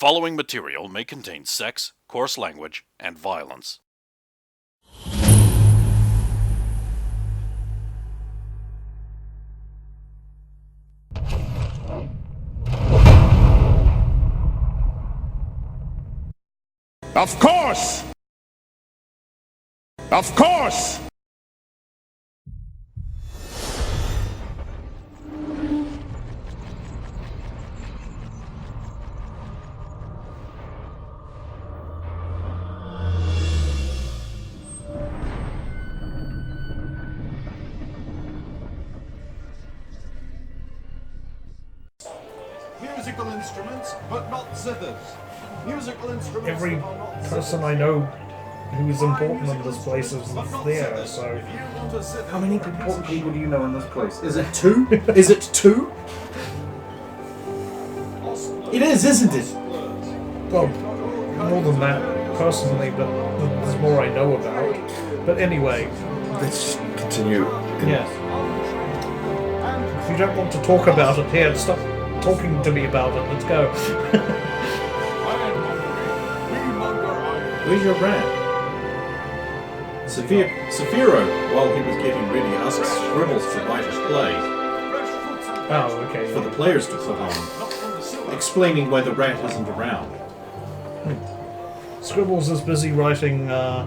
following material may contain sex, coarse language, and violence. Of course! Of course! Musical instruments, but not zithers. Musical instruments. Every person I know who is important in this place is there, so... How many important people do you know in this place? Is it 2? Is it 2? It is, isn't it? Well, more than that, personally, but there's more I know about. But anyway... Let's continue. Yeah. If you don't want to talk about it here, stop talking to me about it. Let's go. Where's your rat? Saphiro, while he was getting ready, asked Scribbles to write his play Oh, okay. for the players to put on, explaining why the rat isn't around. Scribbles is busy writing, I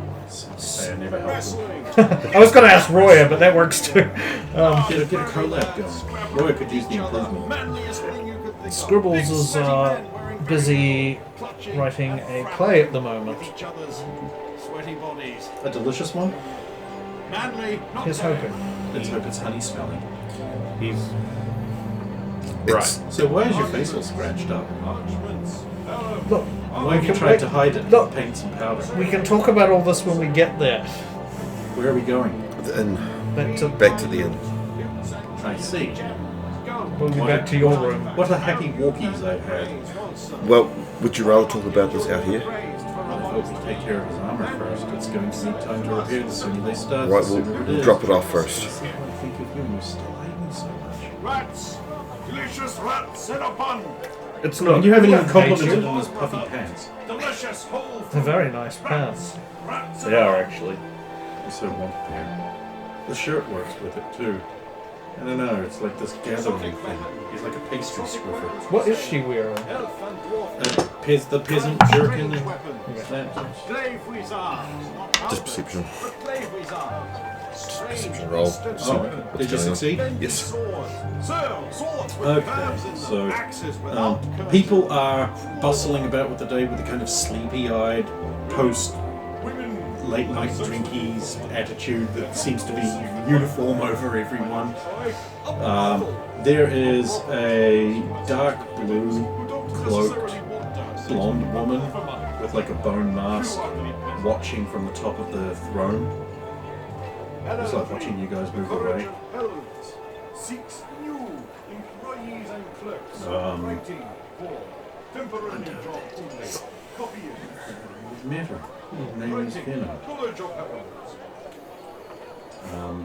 never helped him. I was going to ask Roya, but that works too. Get a collab going. Roy could use the improvement. Scribbles is busy writing a play at the moment. A delicious one? He's hoping. Let's hope it's honey smelling. He's... Right. So why is your face all scratched up? Look, Why have you tried to hide it? Look. Paint some powder. we can talk about all this when we get there. Where are we going? The inn. Back to the inn. I see. We'll be back to your room. What a happy walkies I've had. Well, would you rather talk about this out here? I hope we take care of his armor first. It's going to need time to repair the sooner they start. Right, the sooner it we'll is. drop it off first. See how I think of you. You're still hiding so much. Rats! Delicious rats in a bun! It's not. And you haven't even hate complimented you. on his puffy pants. Delicious whole They're very nice pants. rats. They are actually. I so want a pair. The shirt works with it too. I don't know, it's like this gathering thing. He's like a pastry swiffer. What is she wearing? Elf and dwarf. The peasant jerkin and that. Slave wizards. Just perception. But slave wizards. Perception roll. Oh, did you succeed? Yes. Swords with Okay, clubs and so axes without curses. people are bustling about with the day with a kind of sleepy-eyed post late night drinkies attitude that seems to be uniform over everyone. There is a dark blue cloaked blonde woman with like a bone mask watching from the top of the throne. It's like watching you guys move away. Seeks new employees and clerks. Waiting for temporary job only. Copying. Matter. His name is Venom. College of Heavens.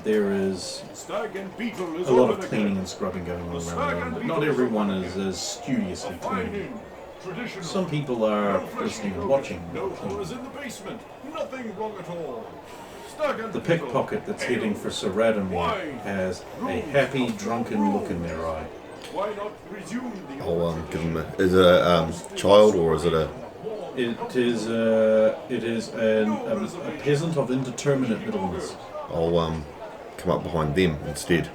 There is Stag and Beetle is a lot of open cleaning again. and scrubbing going on around them, but not everyone is as studiously clean. Finding traditional. Some people are listening and watching. No horrors in the basement. Nothing wrong at all. Stag and The Beetle. pickpocket that's heading for Sir Radomir has a happy, drunken look in their eye. Why not resume the I'll give him a... Is it a child or is it a... It is a peasant of indeterminate middleness. I'll come up behind them instead.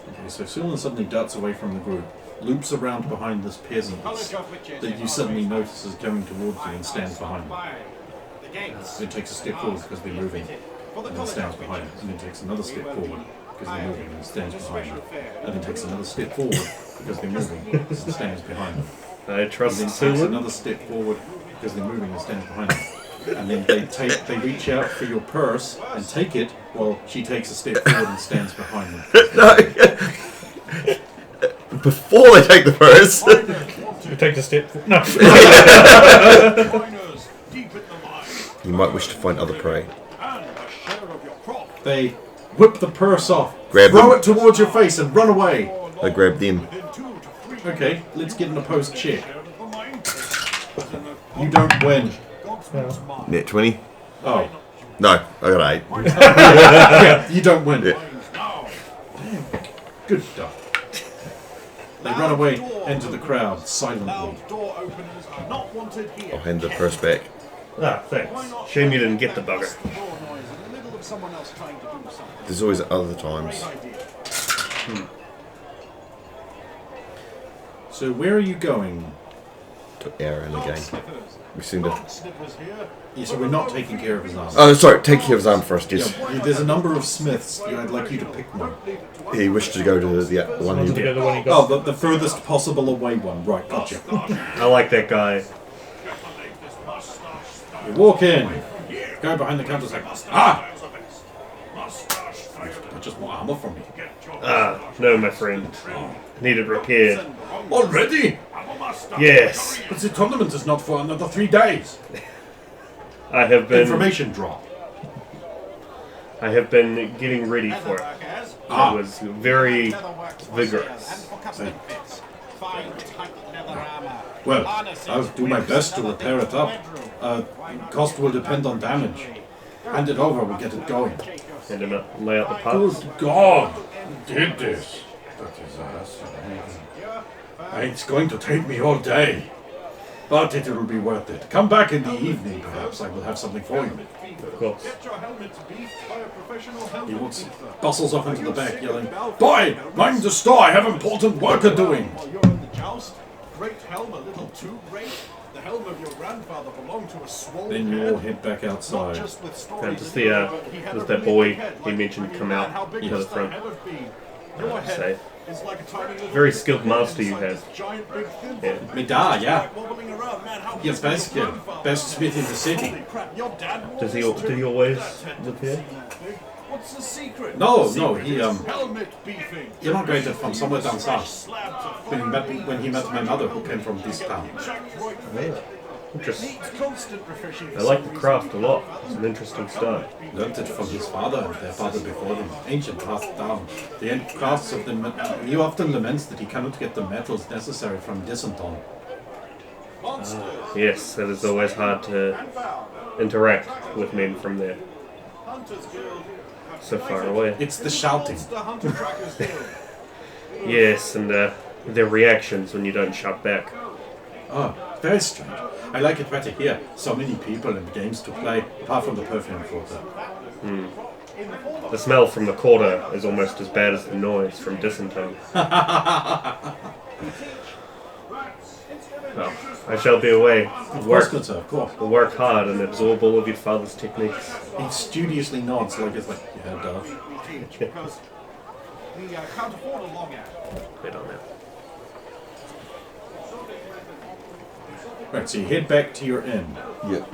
Okay, so Sulan suddenly darts away from the group, loops around behind this peasant that you suddenly notice is coming towards you and stands behind them. Then takes a step forward because they're moving, and then stands behind them, and then takes another step forward because they're moving and stands behind them, and then takes another step forward because they're moving and stands behind them. I trust And then takes another step forward because they're moving and stands behind them. And then they reach out for your purse and take it while she takes a step forward and stands behind them. No. Before they take the purse. You take the step. No. miners deep in the mine. You might wish to find other prey. And a share of your crop. They whip the purse off, Grab throw them. it towards your face, and run away. I grab them. Within 2 to 3 Okay, let's get an opposed check. share of the mine. You don't win. Yeah. Net 20? Oh. No, I got 8. Yeah, you don't win. Yeah. Good stuff. They run away into the crowd silently. I'll hand the purse back. Ah, thanks. Shame you didn't get the bugger. There's always other times. So where are you going? To Aaron again. We seem to... Yeah, so we're not taking care of his arm. Oh, sorry, take care of his arm first, yes. Yeah, there's a number of smiths. I'd like you to pick one. He wished to go to the one Wanted to who... go the one he Oh, got. the furthest possible away one. Right, gotcha. I like that guy. You walk in. Go behind the counter. Like, ah! Just more armor from me. Ah, no, my friend. Needed repair. Already? Yes, But the tournament is not for another 3 days. I have been. Information drop. I have been getting ready for it. Ah. It was very vigorous. Well, I'll do my best to repair it up. Cost will depend on damage. Hand it over, we get it going. And then lay out the parts. Good God! You did this. That is awesome. It's going to take me all day. But it will be worth it. Come back in the evening, perhaps. I will have something for you. Of course. He bustles off into the back, yelling, "Boy, mind the store! I have important work doing." You're in the joust. Great helm, a little too great. The helm of your grandfather belonged to a swollen Then you all head. head back outside. Just with stories And does in the, it, but he had does a that big boy head he like mentioned you come man. out How big to must the that front? head have been? Your head Say. is like a tiny little Very bit skilled master you inside have. this giant big thimble. Yeah. Me da, yeah. Wobbling around, man, how Your big best is kid. your grandfather? Best smith in the city. Holy crap, your dad wore Does he this too? always That head live doesn't here? seem that big. What's the secret? No, The no, secret he, is helmet beefing. immigrated from somewhere down south. Slabs of When he met my mother, who came from this town. Interesting. Needs constant refreshing. I like the craft a lot. It's an interesting style. Learned it from his father and their father before them. Ancient passed down. The end crafts of the he often laments that he cannot get the metals necessary from Dissenton. Yes, it is always hard to interact with men from there. So far away. It's the shouting. Yes, and their reactions when you don't shout back. Oh, very strange. I like it better here. So many people and games to play, apart from the perfume quarter. The smell from the quarter is almost as bad as the noise from Dissenton. Well, I shall be away. Of course, Work, good sir, of course. work hard and absorb all of your father's techniques. He studiously nods like it's like, yeah, duh. Because we can't afford a long ad. Wait on that. Right, so you head back to your inn. Yeah.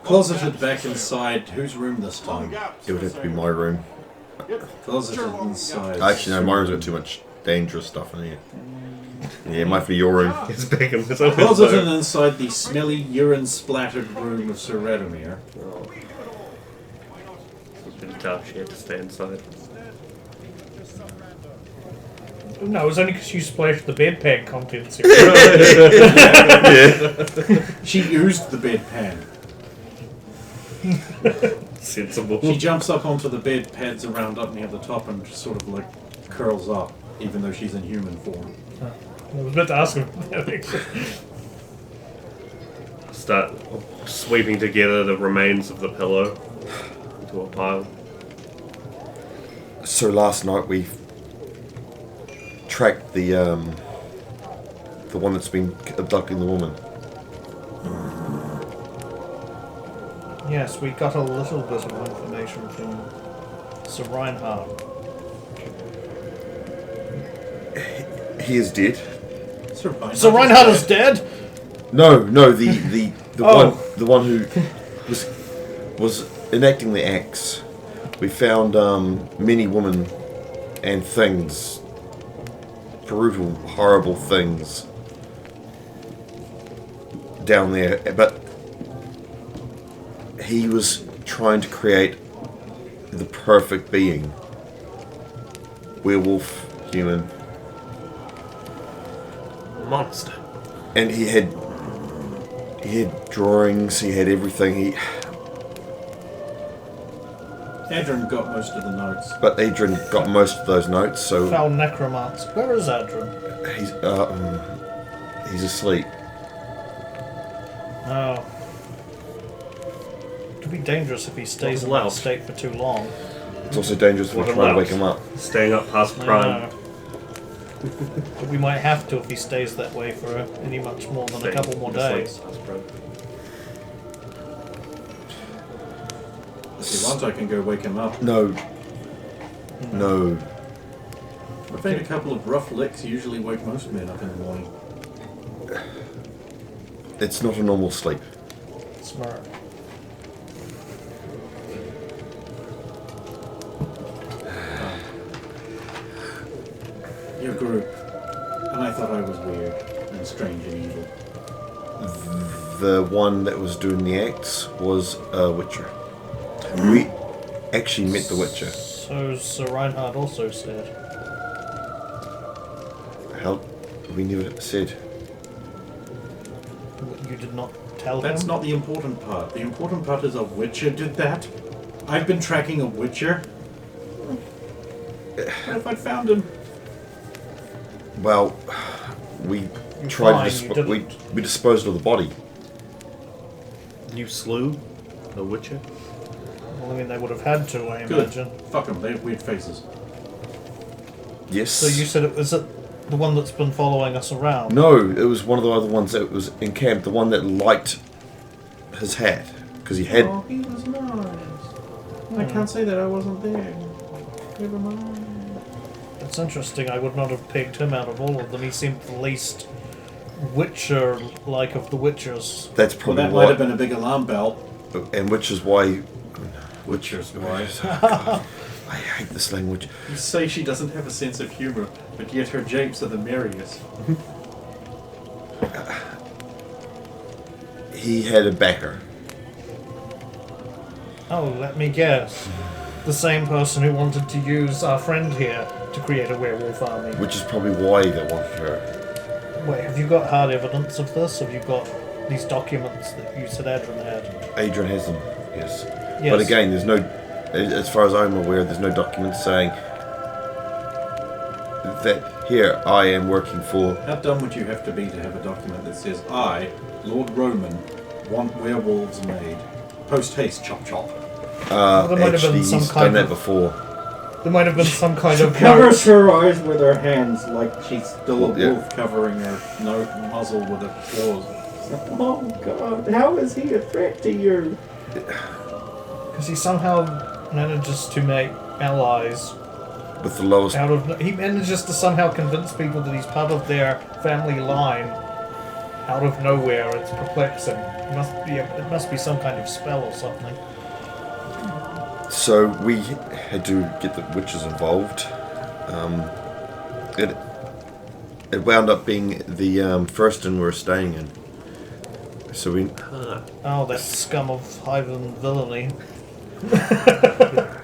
Closeted back inside. Whose room this time? It would have to be my room. Closeted inside. Actually, no, my room's got too much dangerous stuff in here. Yeah, it might be your room. It's back in this open Closeted zone. inside the smelly, urine-splattered room of Sir Radomir. It's been tough. She had to stay inside. No, it was only because you splashed the bedpan contents here. She used the bedpan. Sensible. She jumps up onto the bed, pads around up near the top, and just sort of like curls up, even though she's in human form. I was about to ask him. Start sweeping together the remains of the pillow into a pile. So last night we tracked the one that's been abducting the woman. Yes, we got a little bit of information from Sir Reinhardt. He is dead. Sir Reinhardt is dead? No, the Oh. one who was enacting the acts. We found many women and things, brutal, horrible things down there, but he was trying to create the perfect being. Werewolf, human. Monster. And he had drawings, he had everything. Adrian got most of the notes. But Adrian got most of those notes, so Foul necromancer. Where is Adrian? he's asleep. Oh. It could be dangerous if he stays in allowed. that state for too long. It's also dangerous if we What try to allowed? wake him up. Staying up past I prime. know. But we might have to if he stays that way for any much more than a couple more days. If you want, I can go wake him up. No. No. I've had a couple of rough licks usually wake most men up in the morning. It's not a normal sleep. Smart. Your group. And I thought I was weird and strange and evil. The one that was doing the acts was a Witcher. We actually met the Witcher. So Sir Reinhard also said. How? We never said. You did not tell That's him? not the important part. The important part is a Witcher did that. I've been tracking a Witcher. What if I'd found him? Well, we You're tried fine, to you we disposed of the body. You slew the Witcher? Well, I mean, they would have had to, I Good. imagine. Fuck them. They have weird faces. Yes. So you said it was the one that's been following us around? No, it was one of the other ones that was in camp. The one that liked his hat because he had. Oh, he was nice. I can't say that I wasn't there. Never mind. That's interesting. I would not have picked him out of all of them. He seemed the least Witcher-like of the Witchers. That's Well, probably that why. might have been a big alarm bell. And which is why. Witcher's why. I hate this language. You say she doesn't have a sense of humour, but yet her japes are the merriest. He had a backer. Oh, let me guess. The same person who wanted to use our friend here to create a werewolf army. Which is probably why they wanted her. Wait, have you got hard evidence of this? Have you got these documents that you said Adrian had? Adrian has them, yes. Yes. But again, there's no, as far as I'm aware, there's no documents saying that here I am working for. How dumb would you have to be to have a document that says, I, Lord Roman, want werewolves made. Post haste, chop chop. There might have Actually, been some he's kind done that of- before. There might have been some kind of Covers her eyes with her hands like she's still a Yeah. wolf covering her muzzle with her claws. Oh god, how is he a threat to you? because he somehow manages to make allies With the lowest. out of. He manages to somehow convince people that he's part of their family line out of nowhere. It's perplexing. It must be some kind of spell or something. So we had to get the witches involved. It wound up being the first inn we were staying in. So we. Oh, that scum of Highland villainy.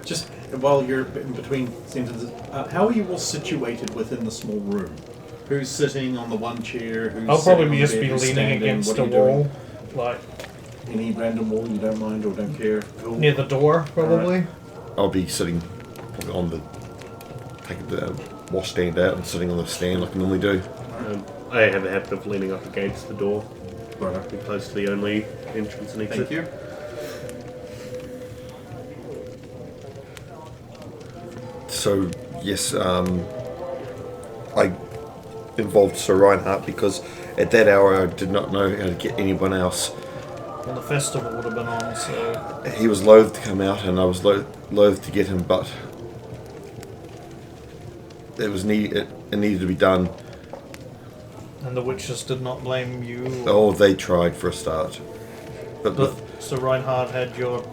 Just while you're in between sentences, how are you all situated within the small room? Who's sitting on the one chair? Who's I'll sitting probably on just the bed, be who's leaning standing? against What a are you doing? wall, like Any random wall you don't mind or don't care? Cool. near the door, probably. I'll be sitting probably on the. Taking the washstand out and sitting on the stand like I normally do. I have a habit of leaning up against the door. Right. Be close to the only entrance and exit. Thank you. So yes, I involved Sir Reinhardt because at that hour I did not know how to get anyone else. Well, the festival would have been on, so He was loath to come out, and I was loath to get him, but it needed to be done. and the witches did not blame you. Oh, they tried for a start, but But Sir Reinhard had your.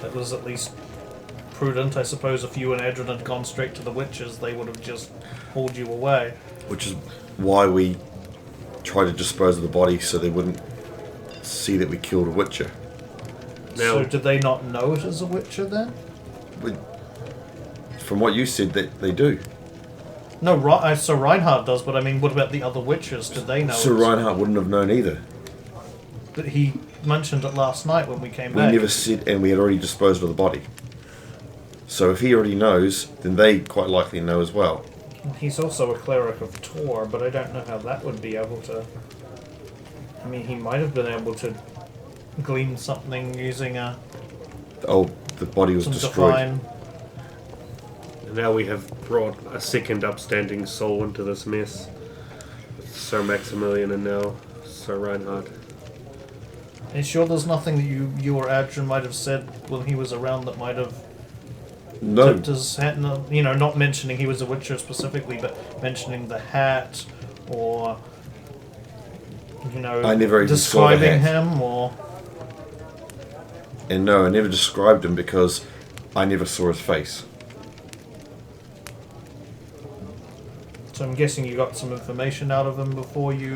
That was at least prudent, I suppose. If you and Adrian had gone straight to the witches, they would have just hauled you away. which is why we tried to dispose of the body so they wouldn't see that we killed a witcher. So Now, did they not know it as a witcher then? We, from what you said, that they do. No, so Reinhardt does, but I mean, what about the other witches? Did they know? So Reinhardt wouldn't have known either. But he mentioned it last night when we came We back. never said, and we had already disposed of the body. So if he already knows, then they quite likely know as well. He's also a cleric of Tor, but I don't know how that would be able to... I mean, he might have been able to glean something using Oh, the body was some destroyed. define. And now we have brought a second upstanding soul into this mess. Sir Maximilian and now Sir Reinhardt. Are you sure there's nothing that you or Adrian might have said when he was around that might have No, tipped his hat? No, you know, not mentioning he was a witcher specifically, but mentioning the hat or, you know, I never even saw the describing hat. him or... and no, I never described him because I never saw his face. So I'm guessing you got some information out of him before you...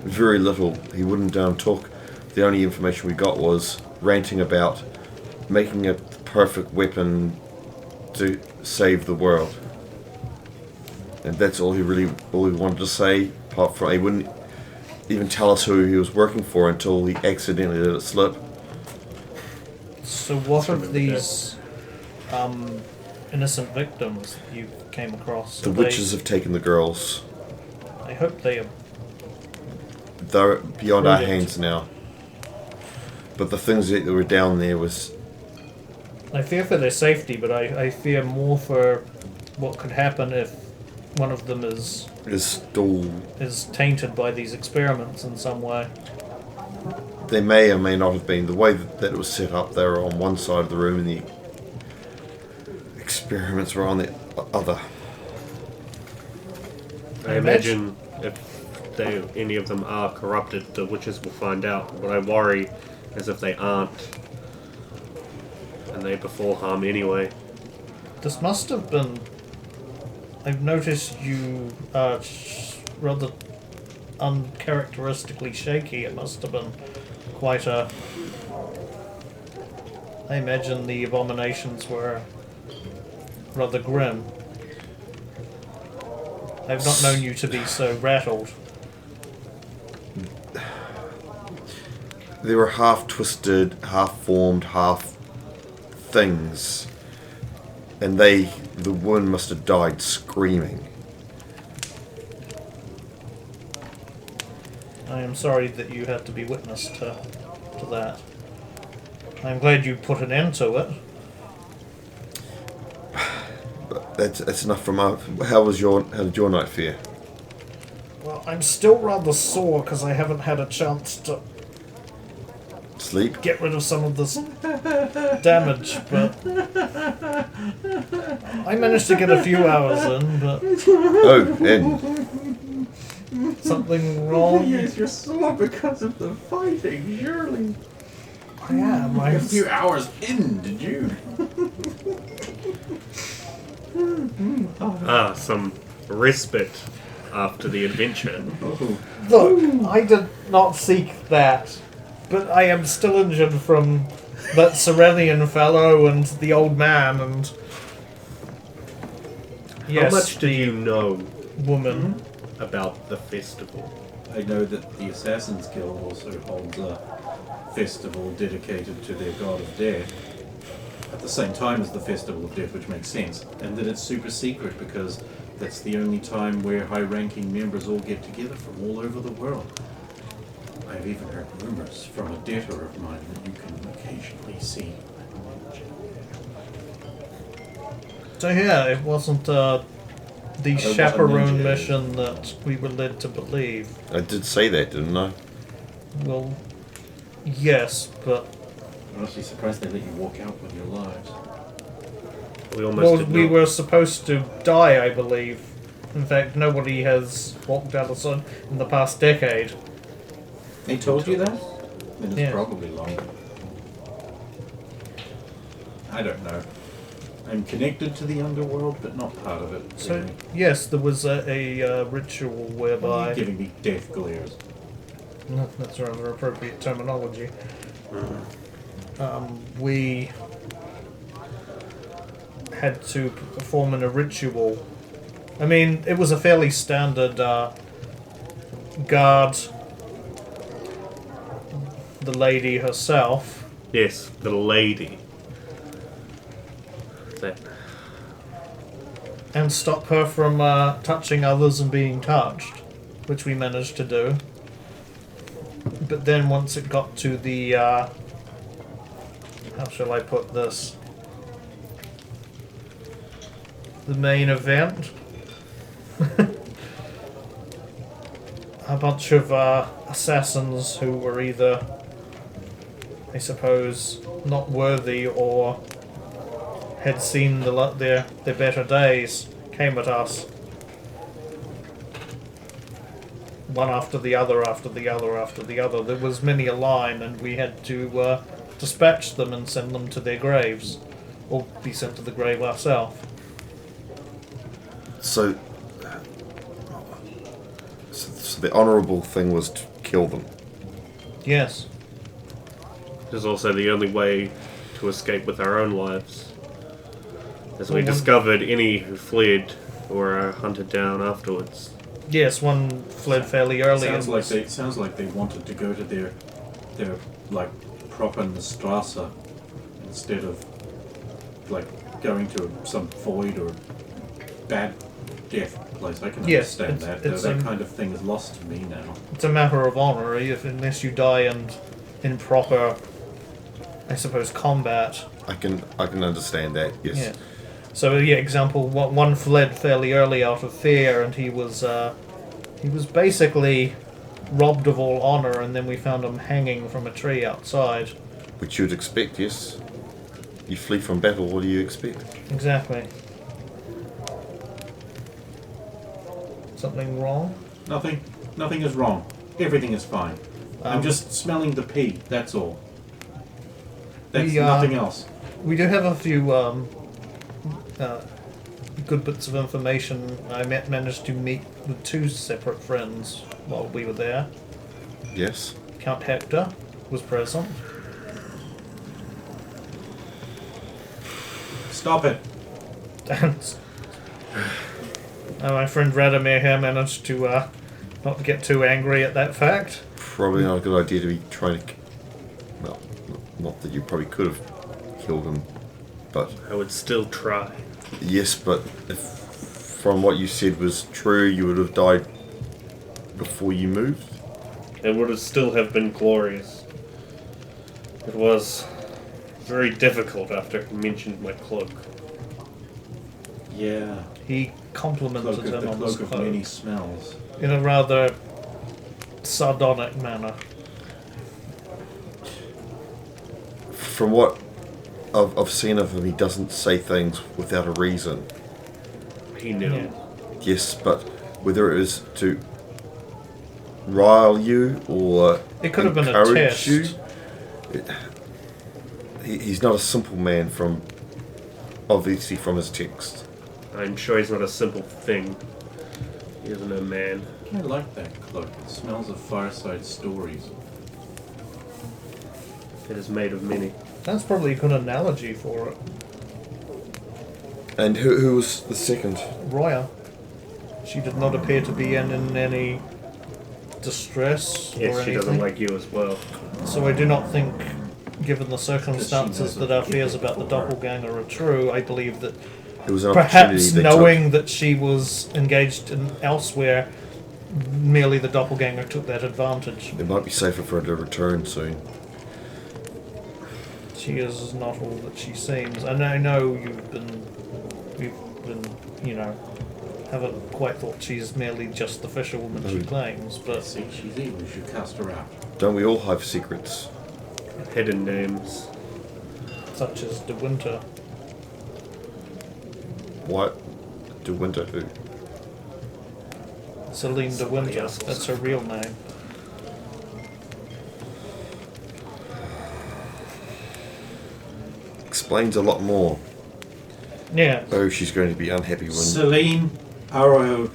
Very little. He wouldn't talk. The only information we got was ranting about making a perfect weapon to save the world. And that's all he wanted to say. Apart from, he wouldn't even tell us who he was working for until he accidentally let it slip. So what of these innocent victims you came across? The Are witches have taken the girls. I hope they are... They're beyond our Brilliant. hands now. But the things that were down there was... I fear for their safety, but I fear more for what could happen if one of them is still... tainted by these experiments in some way. They may or may not have been. The way that it was set up, they were on one side of the room and the experiments were on the other. I imagine if any of them are corrupted, the witches will find out. But I worry as if they aren't, and they befall harm anyway. This must have been... I've noticed you are rather uncharacteristically shaky. It must have been quite a... I imagine the abominations were rather grim. I've not known you to be so rattled. They were half twisted, half formed, half things. And the woman must have died screaming. I am sorry that you had to be witness to that. I'm glad you put an end to it. But that's enough from our... How did your night fare? Well, I'm still rather sore because I haven't had a chance to Sleep? get rid of some of this damage, but I managed to get a few hours in, but Oh, and something wrong. Yes, you're sore because of the fighting, surely. I am. A few hours in, did you? Some respite after the adventure. Look, I did not seek that, but I am still injured from that Serenian fellow and the old man and... Yes, How much do you know woman. about the festival? I know that the Assassin's Guild also holds a festival dedicated to their god of death at the same time as the Festival of Death, which makes sense, and that it's super secret because that's the only time where high-ranking members all get together from all over the world. I've even heard rumors from a debtor of mine that you can occasionally see. So yeah, it wasn't the what a chaperone ninja is. mission that we were led to believe. I did say that, didn't I? Well, yes, but I'm honestly surprised they let you walk out with your lives. We almost did we not. were supposed to die, I believe. In fact, nobody has walked out of sun in the past decade. They told you that? Then it's Yeah. probably longer. I don't know. I'm connected to the underworld, but not part of it. So really. yes, there was a ritual Why are you whereby giving me death glares? that's rather appropriate terminology. We had to perform in a ritual I mean, it was a fairly standard guard. The lady herself. Yes, the lady. That. And stop her from touching others and being touched, which we managed to do. But then once it got to the, how shall I put this? The main event. A bunch of assassins who were either, I suppose, not worthy or had seen their better days came at us. One after the other, after the other, after the other. There was many a line, and we had to dispatch them and send them to their graves, or be sent to the grave ourselves. So the honourable thing was to kill them. Yes. It is also the only way to escape with our own lives. As we Well, discovered, any who fled were hunted down afterwards. Yes, one fled fairly early. Sounds like they wanted to go to their like proper Strasse instead of like going to some void or bad death place. I can Yes, understand that. it's That kind of thing is lost to me now. It's a matter of honour, unless you die in proper, I suppose, combat. I can understand that. Yes. Yeah. So yeah, example, one fled fairly early out of fear, and he was basically robbed of all honour, and then we found him hanging from a tree outside. Which you'd expect, yes. You flee from battle. What do you expect? Exactly. Something wrong? Nothing is wrong. Everything is fine. I'm just smelling the pee. That's all. That's nothing else. We do have a few good bits of information. I managed to meet with two separate friends while we were there. Yes. Count Hector was present. Stop it. And my friend Radomir here managed to not get too angry at that fact. Probably not a good idea to be trying to... Well, not that you probably could have killed him, but... I would still try. Yes, but if from what you said was true, you would have died before you moved? It would have still have been glorious. It was very difficult after he mentioned my cloak. Yeah. He complimented him The on his cloak of cloak many smells. in a rather sardonic manner. From what I've seen of him, he doesn't say things without a reason. He knew. Yeah. Yes, but whether it was to rile you or It could have been a encourage test. you, he's not a simple man obviously from his text. I'm sure he's not a simple thing. He isn't a man. I like that cloak. It smells of fireside stories. It is made of many. That's probably a good analogy for it. And who was the second? Roya. She did not appear to be in any distress or Yes, she anything. doesn't like you as well. So I do not think, given the circumstances, that our fears about the doppelganger are true. I believe that It was an perhaps opportunity they knowing that she was engaged in elsewhere, merely the doppelganger took that advantage. took. It might be safer for her to return soon. She is not all that she seems. And I know we've been, haven't quite thought she's merely just the fisherwoman she claims, but See, she's evil. We should cast her out. Don't we all have secrets? Hidden names. such as De Winter. What? De Winter who? Celine De Somebody Winter. else's. That's her real name. Explains a lot more. Yeah. Oh, she's going to be unhappy when... Celine Arrow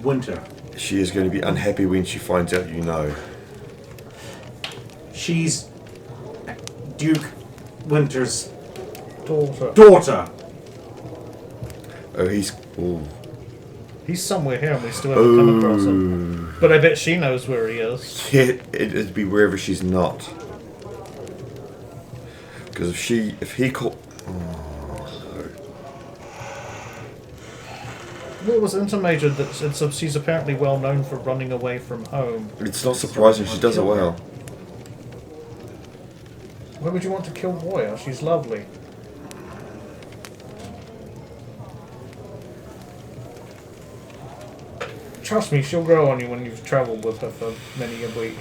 Winter. She is going to be unhappy when she finds out you know. She's Duke Winter's Daughter. daughter. Oh, he's... Ooh. He's somewhere here and we still haven't come across him. But I bet she knows where he is. Yeah, it'd be wherever she's not. Because if he called... Well, it was intimated that she's apparently well known for running away from home. It's not surprising she does it well. Why would you want to kill Moya? She's lovely. Trust me, she'll grow on you when you've travelled with her for many a week.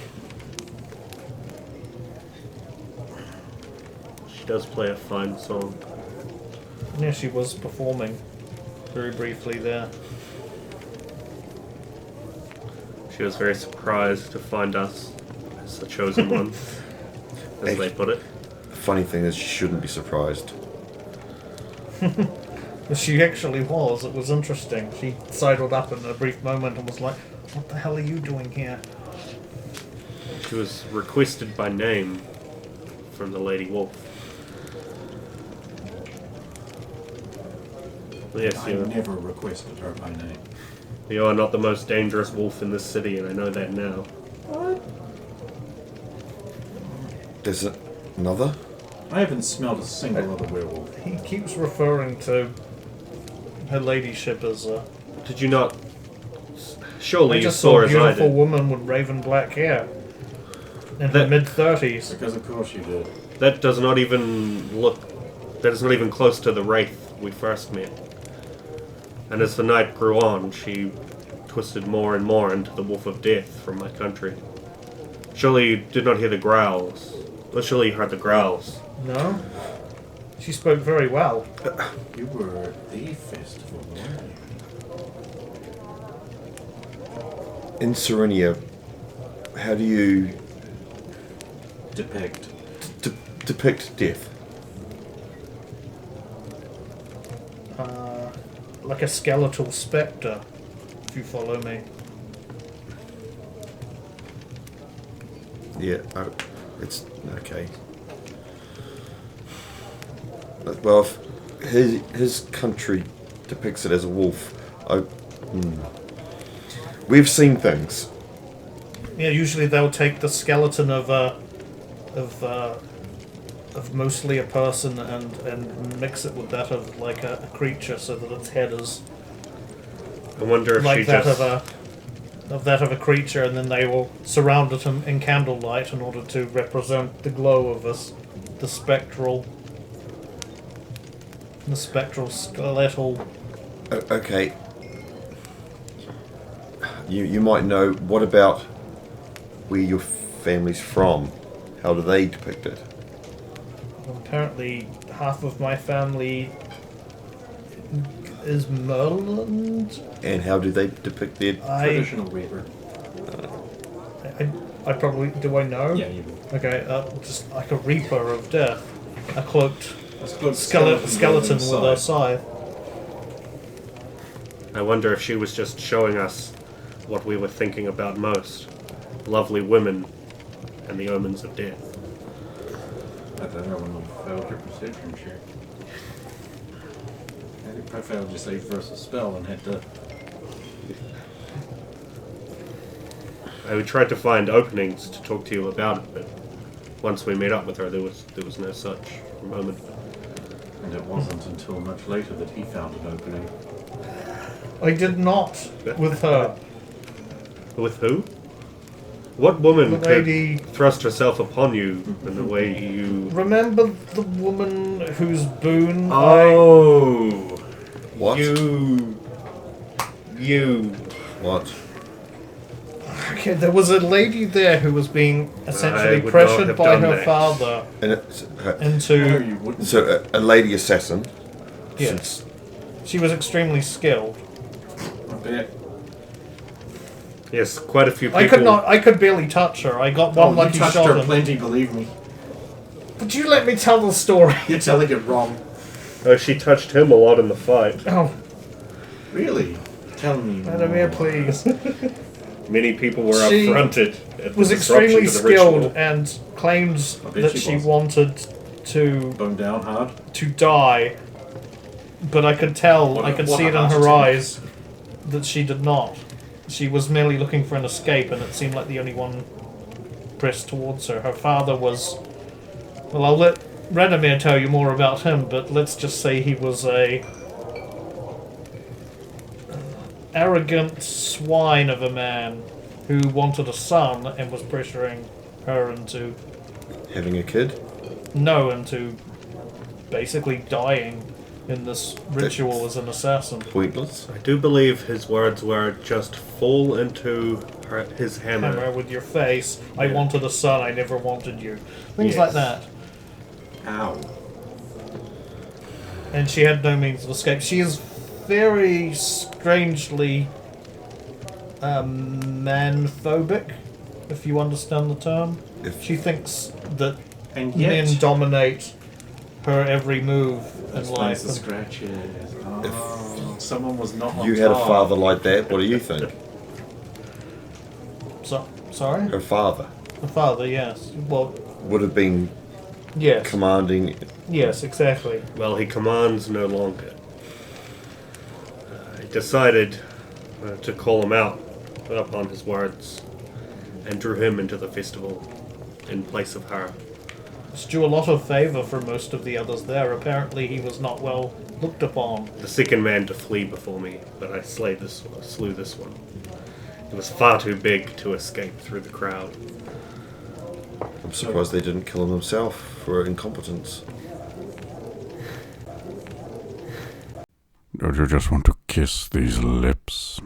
She does play a fine song. Yeah, she was performing very briefly there. She was very surprised to find us as the chosen one, as they put it. The funny thing is, she shouldn't be surprised. But she actually was. It was interesting. She sidled up in a brief moment and was like, "What the hell are you doing here?" She was requested by name from the Lady Wolf. Yes, I never requested her by name. you are not the most dangerous wolf in this city, and I know that now. What? There's another? I haven't smelled a single other werewolf. He keeps referring to her ladyship as a... Did you not? Surely I you just saw saw a as I beautiful did. woman with raven black hair. In her That- mid-30s. Because of course you did. That does not even look. That is not even close to the wraith we first met. And as the night grew on, she twisted more and more into the wolf of death from my country. Surely you did not hear the growls. Well, surely you heard the growls. No? She spoke very well. You were at the festival, weren't you? In Serenia, how do you Depict. depict death? Like a skeletal spectre, if you follow me. Yeah, it's okay. Well, if his country depicts it as a wolf, we've seen things. Yeah, usually they'll take the skeleton of mostly a person and mix it with that of like a creature, so that its head is I wonder if like she that just. of a creature, and then they will surround it in candlelight in order to represent the glow of the spectral skeletal. Okay. You might know. What about where your family's from? How do they depict it? Apparently, half of my family is Merland. And how do they depict their... Traditional weaver. I probably do. I know. Yeah, you would. Okay, just like a reaper of death, a cloaked Skeleton skeleton with a scythe. I wonder if she was just showing us what we were thinking about most: lovely women and the omens of death. I don't know when you failed your perception check. I think I failed your save versus spell and had to... I tried to find openings to talk to you about it, but once we met up with her, there was no such moment. And it wasn't until much later that he found an opening. I did not with her. With who? What woman The could lady. thrust herself upon you in the way you... Remember the woman whose boon Oh! What? You... What? Okay, there was a lady there who was being I essentially would not pressured have by done her that. father And it's, No, into... you wouldn't. so a lady assassin. Yes. She was extremely skilled. I bet. Yes, quite a few people... I could barely touch her. I got one You lucky touched shot her in. plenty, believe me. But you let me tell the story. You're telling it wrong. Oh, she touched him a lot in the fight. Oh, Really? Tell me. Adamir, please. Many people were She affronted at Was the disruption extremely to the ritual. skilled and claimed bet that she she was. wanted to Bone down hard? die. But I could tell, What I a- could what see a it in heart her attack. eyes that she did not. She was merely looking for an escape, and it seemed like the only one pressed towards her. Her father was... Well, I'll let Radomir tell you more about him, but let's just say he was a arrogant swine of a man who wanted a son and was pressuring her into... Having a kid? No, into basically dying in this ritual as an assassin. Pointless. I do believe his words were just fall into his hammer. Hammer with your face. I wanted a son, I never wanted you. Things Yes. like that. Ow. And she had no means of escape. She is very strangely manphobic, if you understand the term. She thinks that And yet, men dominate her every move in those life. nice scratches. Oh, someone was not on You had a top. father like that, what do you think? Sorry? Her father The father, yes. Well, would have been yes. commanding. Yes, exactly. Well, he commands no longer. I decided to call him out upon his words and drew him into the festival in place of her. It's due a lot of favour for most of the others there. Apparently he was not well looked upon. The second man to flee before me, but I slew this one. He was far too big to escape through the crowd. I'm surprised they didn't kill him themselves for incompetence. Don't you just want to kiss these lips?